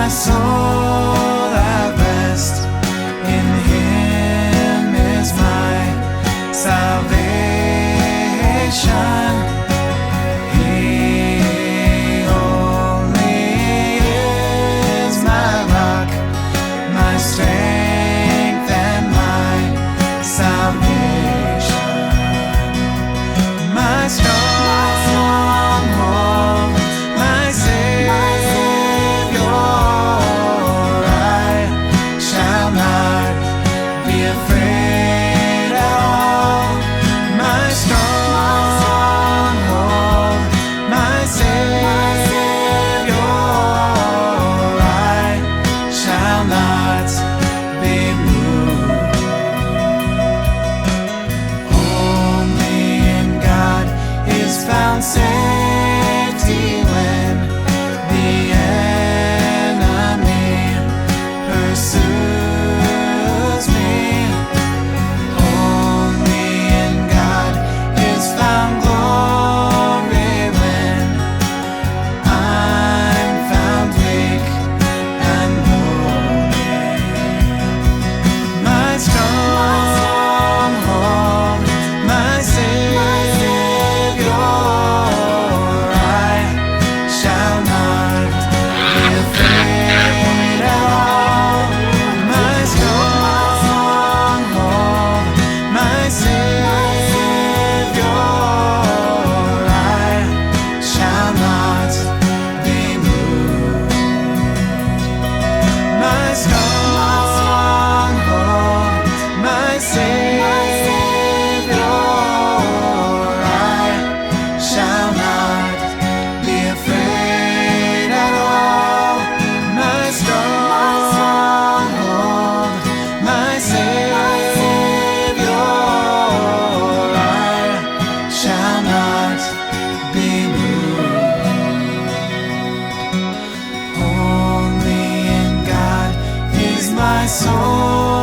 my soul at rest. In Him is my salvation. He only is my rock, my strength and my salvation, my stronghold, my Savior. I shall not be afraid at all. My stronghold, my Savior. I shall not be moved. Only in God is found safety when the enemy pursues me. Only in God is found glory when I'm found weak and lowly. My stronghold, my Savior. I shall not be afraid at all. My stronghold, my Savior. I shall not be moved. My stronghold, my Savior. I shall not be afraid at all. My stronghold, my Savior. I shall not be moved. Only in God is my soul